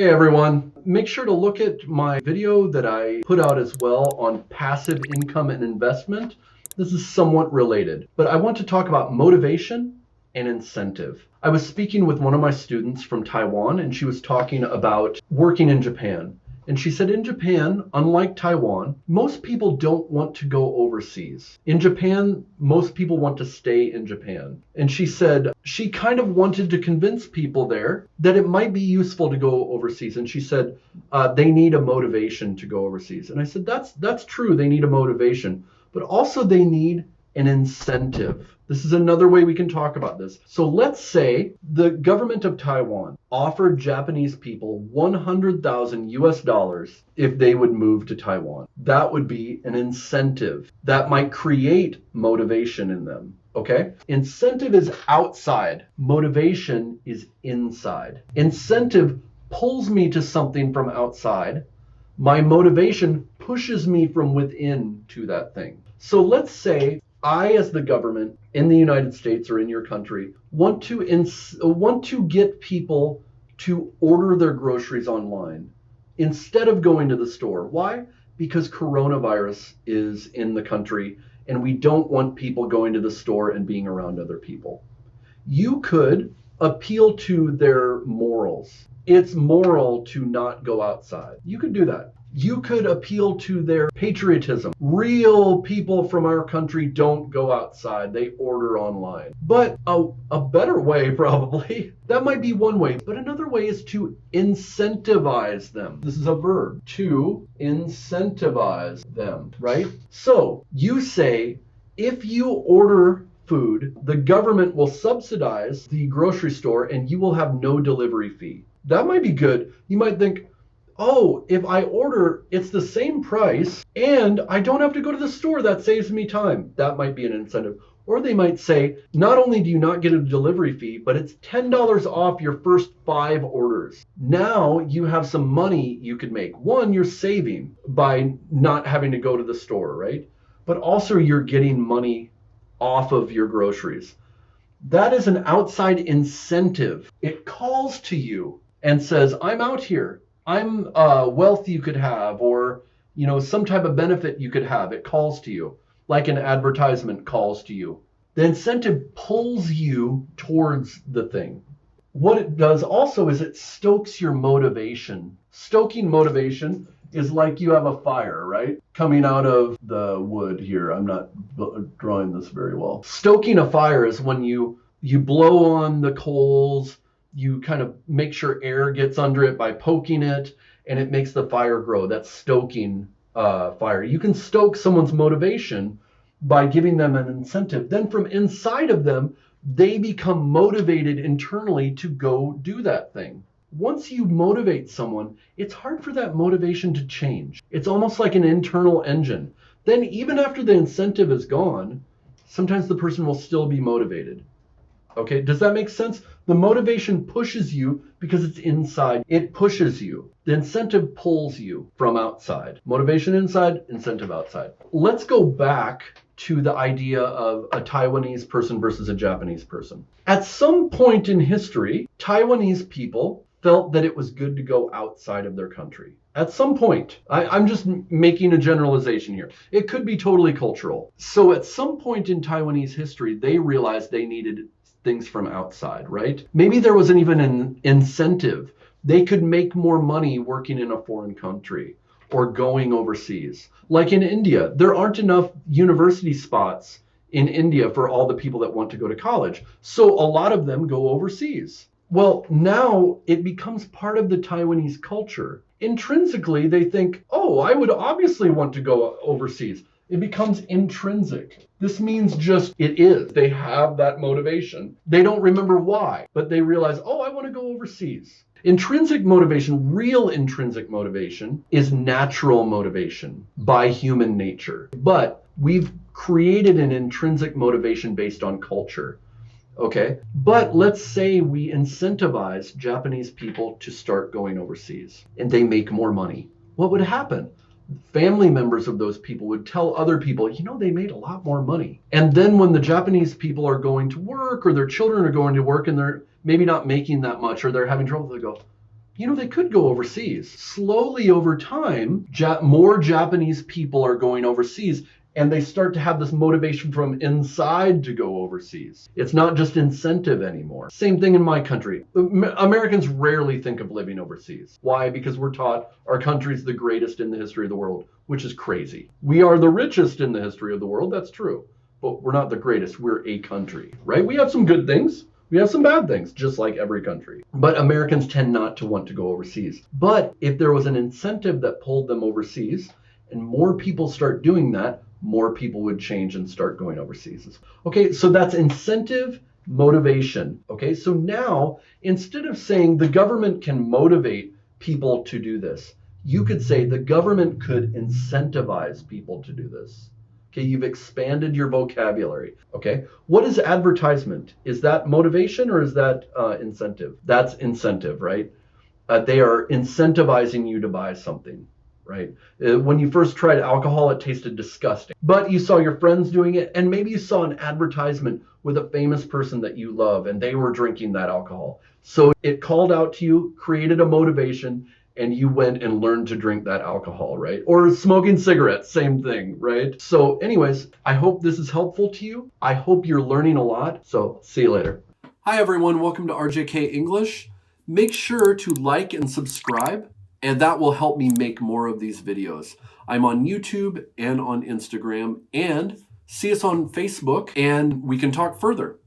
Hey everyone, make sure to look at my video that I put out as well on passive income and investment. This is somewhat related, but I want to talk about motivation and incentive. I was speaking with one of my students from Taiwan, and she was talking about working in Japan. And she said in Japan, unlike Taiwan, most people don't want to go overseas. In Japan, most people want to stay in Japan. And she said she kind of wanted to convince people there that it might be useful to go overseas. And she said they need a motivation to go overseas. And I said, that's true. They need a motivation, but also they need an incentive. This is another way we can talk about this. So let's say the government of Taiwan offered Japanese people 100,000 US dollars if they would move to Taiwan. That would be an incentive. That might create motivation in them. Okay? Incentive is outside. Motivation is inside. Incentive pulls me to something from outside. My motivation pushes me from within to that thing. So let's say I, as the government in the United States or in your country, want to get people to order their groceries online instead of going to the store. Why? Because coronavirus is in the country and we don't want people going to the store and being around other people. You could appeal to their morals. It's moral to not go outside. You could do that. You could appeal to their patriotism. Real people from our country don't go outside. They order online. But a better way, probably, that might be one way. But another way is to incentivize them. This is a verb, to incentivize them, right? So you say, if you order food, the government will subsidize the grocery store and you will have no delivery fee. That might be good. You might think, oh, if I order, it's the same price and I don't have to go to the store. That saves me time. That might be an incentive. Or they might say, not only do you not get a delivery fee, but it's $10 off your first 5 orders. Now you have some money you could make. One, you're saving by not having to go to the store, right? But also you're getting money off of your groceries. That is an outside incentive. It calls to you and says, I'm out here. I'm wealth you could have, or some type of benefit you could have. It calls to you, like an advertisement calls to you. The incentive pulls you towards the thing. What it does also is it stokes your motivation. Stoking motivation is like you have a fire, right? Coming out of the wood here. I'm not drawing this very well. Stoking a fire is when you blow on the coals. You kind of make sure air gets under it by poking it, and it makes the fire grow. That's stoking fire. You can stoke someone's motivation by giving them an incentive. Then from inside of them, they become motivated internally to go do that thing. Once you motivate someone, it's hard for that motivation to change. It's almost like an internal engine. Then even after the incentive is gone, sometimes the person will still be motivated. Okay, does that make sense? The motivation pushes you because it's inside. It pushes you. The incentive pulls you from outside. Motivation inside, incentive outside. Let's go back to the idea of a Taiwanese person versus a Japanese person. At some point in history, Taiwanese people felt that it was good to go outside of their country. At some point, I'm just making a generalization here. It could be totally cultural. So at some point in Taiwanese history, they realized they needed things from outside, right? Maybe there wasn't even an incentive. They could make more money working in a foreign country or going overseas. Like in India, there aren't enough university spots in India for all the people that want to go to college. So a lot of them go overseas. Well, now it becomes part of the Taiwanese culture. Intrinsically, they think, oh, I would obviously want to go overseas. It becomes intrinsic. This means just it is. They have that motivation. They don't remember why, but they realize, oh, I want to go overseas. Intrinsic motivation, real intrinsic motivation, is natural motivation by human nature. But we've created an intrinsic motivation based on culture. Okay, but let's say we incentivize Japanese people to start going overseas and they make more money. What would happen? Family members of those people would tell other people, they made a lot more money. And then when the Japanese people are going to work or their children are going to work and they're maybe not making that much or they're having trouble, they go, They could go overseas. Slowly over time, more Japanese people are going overseas, and they start to have this motivation from inside to go overseas. It's not just incentive anymore. Same thing in my country. Americans rarely think of living overseas. Why? Because we're taught our country's the greatest in the history of the world, which is crazy. We are the richest in the history of the world, that's true. But we're not the greatest. We're a country, right? We have some good things. We have some bad things, just like every country. But Americans tend not to want to go overseas. But if there was an incentive that pulled them overseas, and more people start doing that, more people would change and start going overseas. Okay, so that's incentive, motivation. Okay, so now instead of saying the government can motivate people to do this, you could say the government could incentivize people to do this. Okay, you've expanded your vocabulary. Okay, what is advertisement? Is that motivation or is that incentive? That's incentive, right? They are incentivizing you to buy something, right? When you first tried alcohol, it tasted disgusting, but you saw your friends doing it, and maybe you saw an advertisement with a famous person that you love, and they were drinking that alcohol. So it called out to you, created a motivation, and you went and learned to drink that alcohol, right? Or smoking cigarettes, same thing, right? So anyways, I hope this is helpful to you. I hope you're learning a lot. So see you later. Hi everyone, welcome to RJK English. Make sure to like and subscribe, and that will help me make more of these videos. I'm on YouTube and on Instagram, and see us on Facebook, and we can talk further.